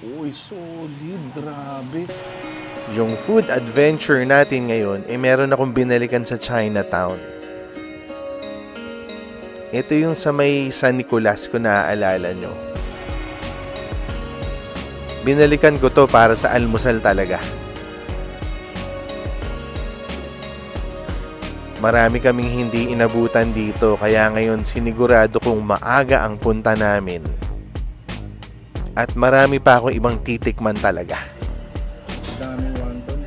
Uy, solid. Grabe. Yung food adventure natin ngayon, meron akong binalikan sa Chinatown. Ito yung sa may San Nicolas, kung naaalala nyo. Binalikan ko to para sa almusal talaga. Marami kaming hindi inabutan dito, kaya ngayon sinigurado kong maaga ang punta namin. At marami pa akong ibang titikman talaga. Daming wonton.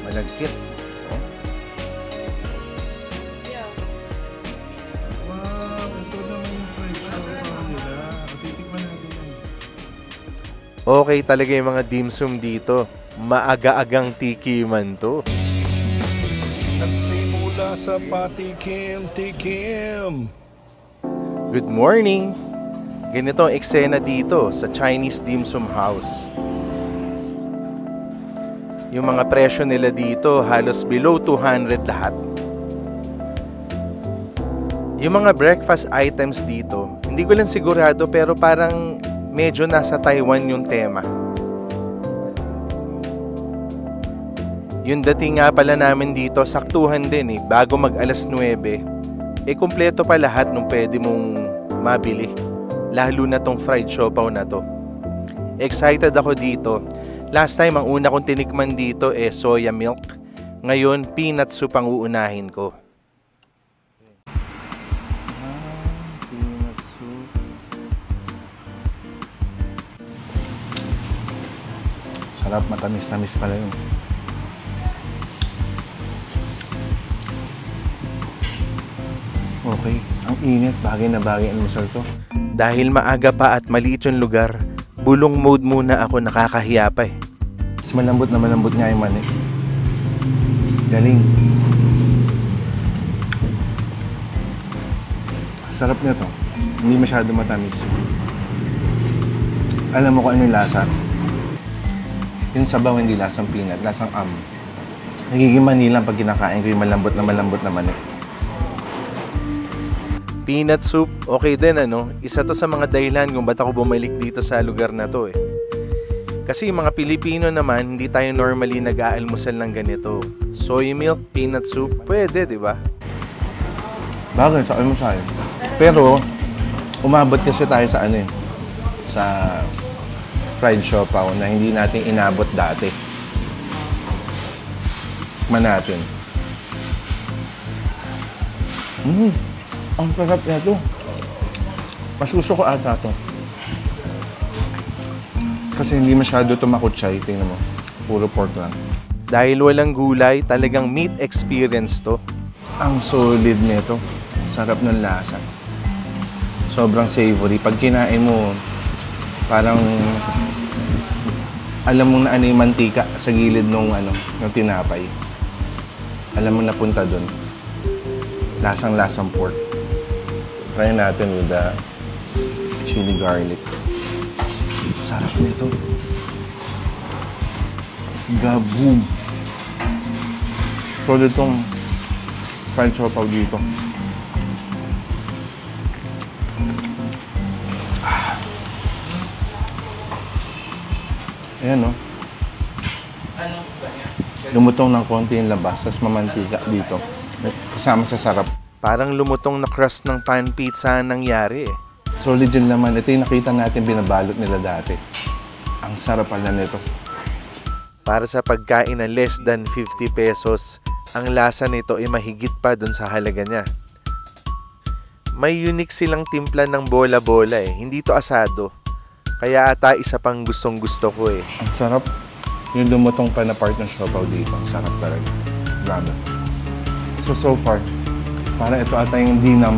Malagkit. Oh. Wow, ito naman yung fried chow nila. Titikman natin yan. Okay talaga yung mga dim sum dito. Maaga-agang tikiman to. Nagsimula sa patikim-tikim. Good morning! Ganito ang eksena dito sa Chinese Dim Sum House. Yung mga presyo nila dito halos below 200 lahat. Yung mga breakfast items dito, hindi ko lang sigurado pero parang medyo nasa Taiwan yung tema. Yung dating nga pala namin dito, saktuhan din bago mag alas 9. Kumpleto pa lahat nung pwede mong mabili. Lalo na tong fried siopaw na to. Excited ako dito. Last time, ang una kong tinikman dito soya milk. Ngayon, peanut soup ang uunahin ko. Peanut soup. Sarap, matamis-tamis pala yun. Okay, ang init, bagay na bagay ang masal to. Dahil maaga pa at maliit yung lugar, bulong mode muna ako, nakakahiya pa Mas malambot nga yung manik. Galing. Sarap nito. Hindi masyado matamis. Alam mo kung ano yung lasa? Yung sabaw hindi lasang peanut, lasang nagiging manilang pag kinakain ko yung malambot na manik. Peanut soup, okay din Isa to sa mga dahilan kung ba't ako bumalik dito sa lugar na to Kasi yung mga Pilipino naman, hindi tayo normally nag-aalmusal ng ganito. Soy milk, peanut soup, pwede, di ba? Bagay sa almusal. Pero, umabot kasi tayo sa sa fried siopaw na hindi natin inabot dati. Tikman natin. Ang sarap nito. Mas gusto ko ata to. Kasi hindi masyado tumakutsay. Tingnan mo. Puro pork lang. Dahil walang gulay, talagang meat experience to. Ang solid nito. Sarap ng lasa. Sobrang savory. Pag kinain mo, parang alam mo na yung mantika sa gilid ng tinapay. Alam mo na punta dun. Lasang-lasang pork. Try natin with the chili garlic. Sarap nito. Gaboom. So, itong fried siopaw dito. Ayan, no? Lumutong ng konti yung labas, tapos mamantika dito. Kasama sa sarap. Parang lumutong na crust ng pan pizza ang nangyari Solid din naman. Ito yung nakita natin binabalot nila dati. Ang sarap pala nito. Para sa pagkain na less than 50 pesos, ang lasa nito ay mahigit pa dun sa halaga niya. May unique silang timpla ng bola-bola Hindi to asado. Kaya ata isa pang gustong-gusto ko Ang sarap. Yung lumutong pa na part ng siopaw dito. Ang sarap talaga. Grabe. So far, para ito ata yung #1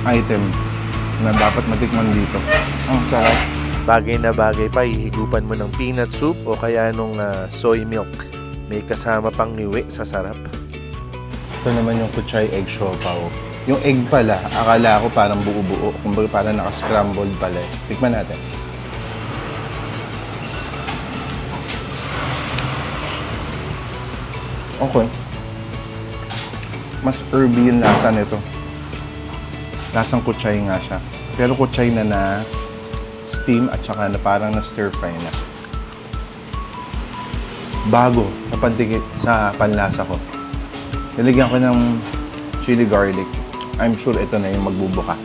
item na dapat matikman dito. Ang sarap. Bagay na bagay pa, ihigupan mo ng peanut soup o kaya nung soy milk. May kasama pang niwi sa sarap. Ito naman yung kuchay egg siopaw. Yung egg pala, akala ko parang buo-buo. Kumbaga parang naka-scrambled pala Tikman natin. Okay. Mas herby yung lasa nito. Lasang kutsay nga siya. Pero kutsay na steam at saka na parang na stir fry na. Bago sa panlasa ko. Nilagyan ko ng chili garlic. I'm sure ito na yung magbubuka.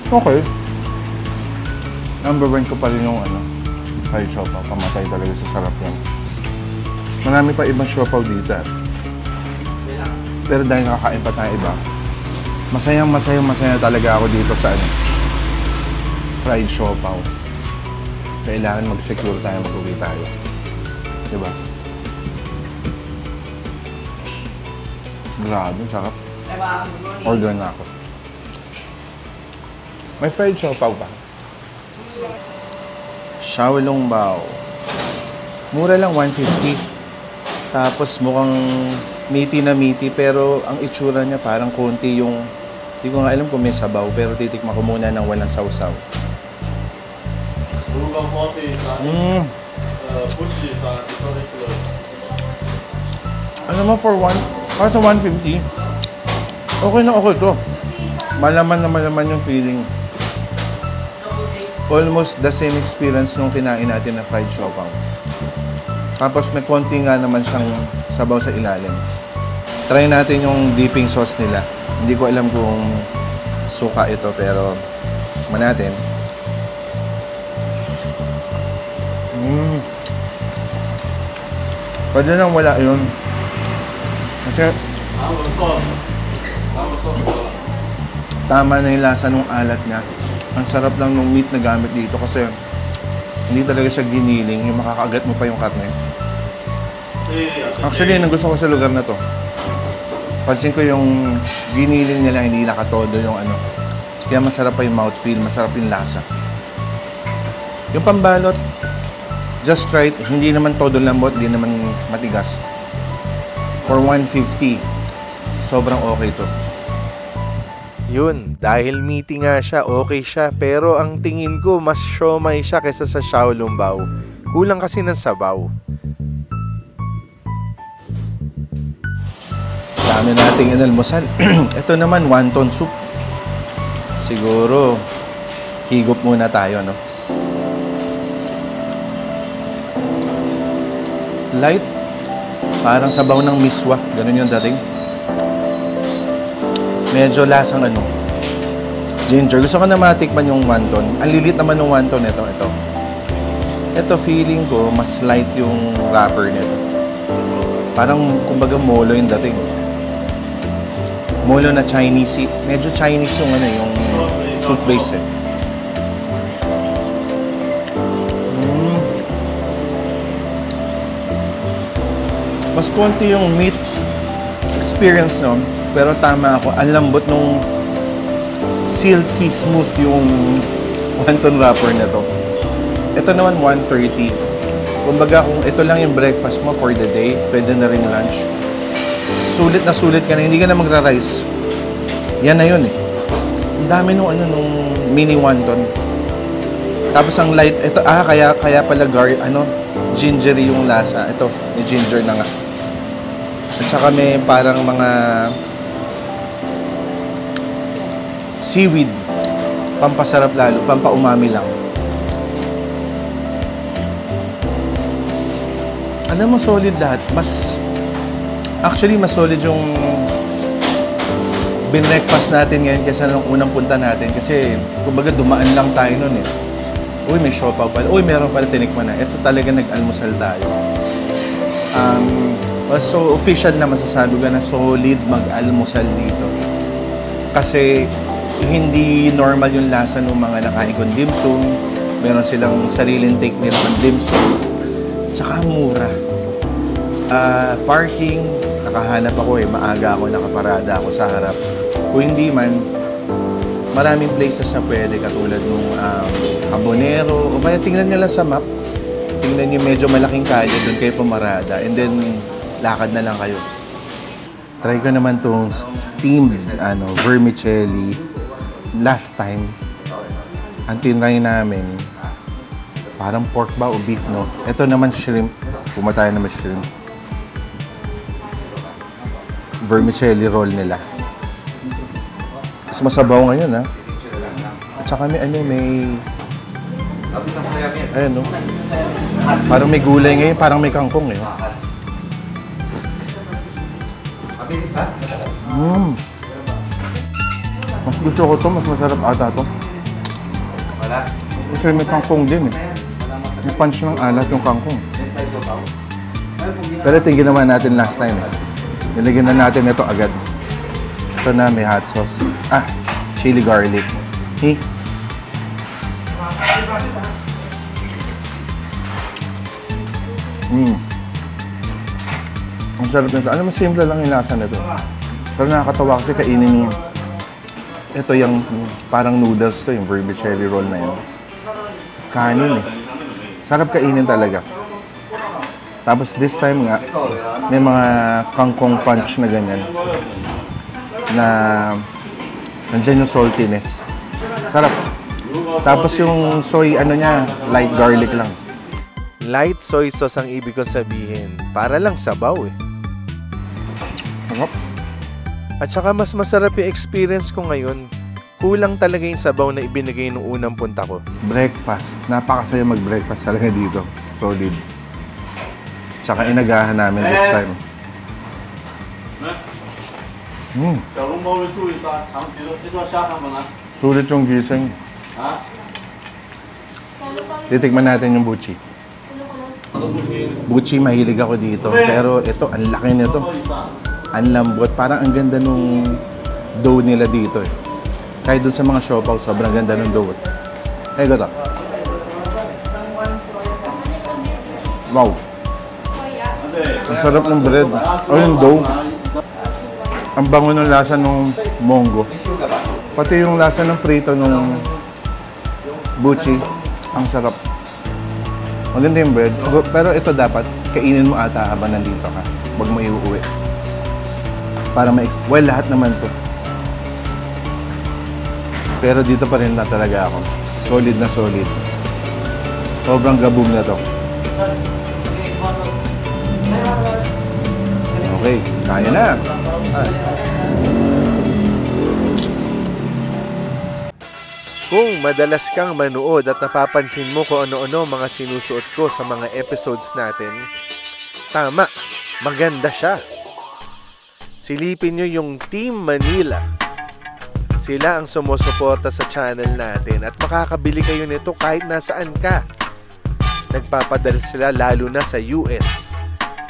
Okay. Number 1 ko pa rin yung fried siopaw. Pamatay talaga sa sarap yan. Marami pa ibang siopaw dito. Pero dahil nakakain pa tayo iba, masaya talaga ako dito sa fried siopaw. Kailangan mag-secure tayo, mag-uwi tayo. Diba? Grabe, sarap. Order na ako. May fried siopaw ba? Xiaolongbao. Mura lang, 150. Tapos mukhang meaty na meaty, pero ang itsura niya parang konti yung... Hindi ko nga alam kung may sabaw, pero titikman ko muna ng walang sausaw. Ano mo for para sa 150? Okay na okay to. Malaman na malaman yung feeling. Almost the same experience nung kinain natin na fried siopaw. Tapos may konti nga naman siyang sabaw sa ilalim. Try natin yung dipping sauce nila. Hindi ko alam kung suka ito, pero tikman natin. Pwede nang wala yun. Kasi tama na yung lasa ng alat niya. Ang sarap lang ng meat na gamit dito kasi hindi talaga siya giniling, yung makakagat mo pa yung karne. Actually, yun ang gusto ko sa lugar na to. Pansin ko yung giniling nila, hindi nakatodo yung Kaya masarap pa yung mouthfeel, masarap yung lasa. Yung pambalot, just right, hindi naman todo lambot, hindi naman matigas. For 150, sobrang okay to. Yun, dahil meaty nga siya, okay siya. Pero ang tingin ko, mas siomai siya kaysa sa xiaolongbao. Kulang kasi ng sabaw. Dami nating inalmusal. Ito naman, wonton soup. Siguro, higop muna tayo, no? Light. Parang sabaw ng miswa. Ganun yung dating. Medyo lasang ginger. Gusto ko na matikman yung wonton. Ang lilit naman ng wonton ito. Ito feeling ko, mas light yung wrapper nito. Parang, kumbaga, molo yung dating. Molo na Chinese. Medyo Chinese yung yung soup base eh. Mas konti yung meat experience, no? Pero tama ako, ang lambot nung silky smooth yung wonton wrapper na to. Ito naman 130. Kumbaga kung ito lang yung breakfast mo for the day, pwede na rin lunch. Sulit na sulit ka na, hindi ka na magra-rice. Yan na yun eh. Ang dami nung nung mini wonton. Tapos ang light, ito kaya pala gingery yung lasa. Ito, may ginger na nga. At saka may parang mga seaweed. Pampasarap lalo, pampaumami lang. Alam mo, solid lahat. Actually, mas solid yung binreakfast natin ngayon kaysa nung unang punta natin. Kasi, kumbaga, dumaan lang tayo nun eh. Uy, may siopaw pala. Uy, meron pala tinikman na. Ito talaga nag-almusal tayo. So, official na masasabi ko na solid mag-almusal dito. Kasi, hindi normal yung lasa ng mga nakain kong dim sum. Meron silang sariling take nila ng dim sum. Tsaka mura. Parking, nakahanap ako maaga ako, nakaparada ako sa harap. Kung hindi man, maraming places na pwede katulad nung Habanero. O kaya tingnan nyo lang sa map. Tingnan nyo medyo malaking kalye, doon kayo pumarada. And then, lakad na lang kayo. Try ko naman itong steamed vermicelli. Last time, ang tinry namin, parang pork ba o beef, no? Ito naman shrimp. Kumatayan naman shrimp. vermicelli roll nila. Mas masabaw ngayon, ha? At saka may ayun, no? Parang may gulay ngayon, parang may kangkong, eh. Mas gusto ko to, mas masarap ata to. Kasi may kangkong din, eh. May punch ng alat yung kangkong. Pero ito yung ginawa natin last time, eh. Nilagyan na natin ito agad. Ito na, may hot sauce. Chili garlic. Ang sarap nito. Alam mo, simple lang yung lasa nito. Pero nakakatawa kasi kainin yung... Ito yung parang noodles to, yung vermicelli roll na yun. Kanin, eh. Sarap kainin talaga. Tapos this time nga, may mga kangkong punch na ganyan. Na nandyan yung saltiness. Sarap. Tapos yung soy, niya, light garlic lang. Light soy sauce ang ibig kong sabihin. Para lang sabaw, eh. Sarap. At saka mas masarap yung experience ko ngayon. Kulang talaga yung sabaw na ibinigay nung unang punta ko. Breakfast. Napakasaya mag-breakfast talaga dito. Solid. Tsaka inagahan namin this time. Sulit yung gising. Titikman natin yung buchi. Buchi, mahilig ako dito. Pero ito, ang laki nito. Ang lambot. Parang ang ganda nung dough nila dito, eh. Kahit dun sa mga siopaw, sobrang ganda ng dough. Ego to. Wow. Ang sarap ng bread. Yung dough. Ang bango ng lasa ng monggo. Pati yung lasa ng prito ng buchi. Ang sarap. Maganda yung bread. Pero ito dapat, kainin mo ata habang nandito ka. Huwag mo iuuwi. Para well, lahat naman to. Pero dito pa rin na talaga ako. Solid na solid. Sobrang gabog na to. Okay, kaya na. Kung madalas kang manood at napapansin mo kung ano-ano mga sinusuot ko sa mga episodes natin, tama, maganda siya. Silipin nyo yung Team Manila. Sila ang sumusuporta sa channel natin at makakabili kayo nito kahit nasaan ka. Nagpapadala sila lalo na sa US.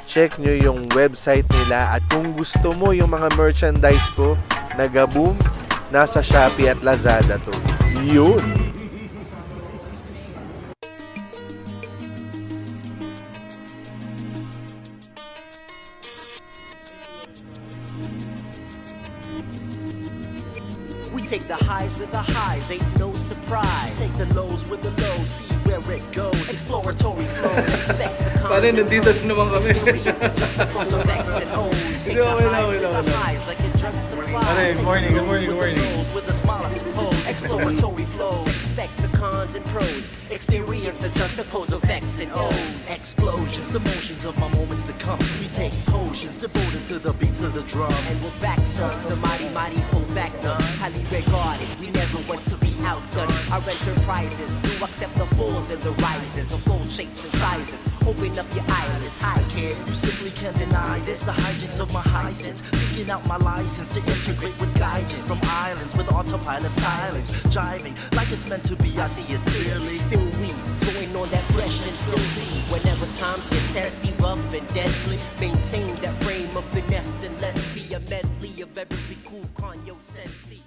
Check nyo yung website nila at kung gusto mo yung mga merchandise ko, nag-boom, nasa Shopee at Lazada to. Yun! We take the highs with the highs, ain't no surprise. Take the lows with the lows, see where it goes. Exploratory flows, expect the Pare, nandito din naman kami. Pare, good morning. With a smile, I suppose. Exploratory flows, expect the cons and pros. Experience the juxtapose of X and O's. Explosions, the motions of my moments to come. We take potions, devoted to the beats of the drum. And we're back, son, the mighty, hold back none. Highly regarded, we never want to be outdone. Our enterprises do accept the falls and the rises of all shapes and sizes. Open up your eyelids, high kid. You simply can't deny this, the hijinks of my high sense. Seeking out my license to integrate with guidance. From islands with autopilot silence. Jiving like it's meant to be, I see it clearly. Still we, flowing on that fresh and filthy. Whenever times get testy, rough and deadly, maintain that frame of finesse and let's be a medley of every cool con yo sensei.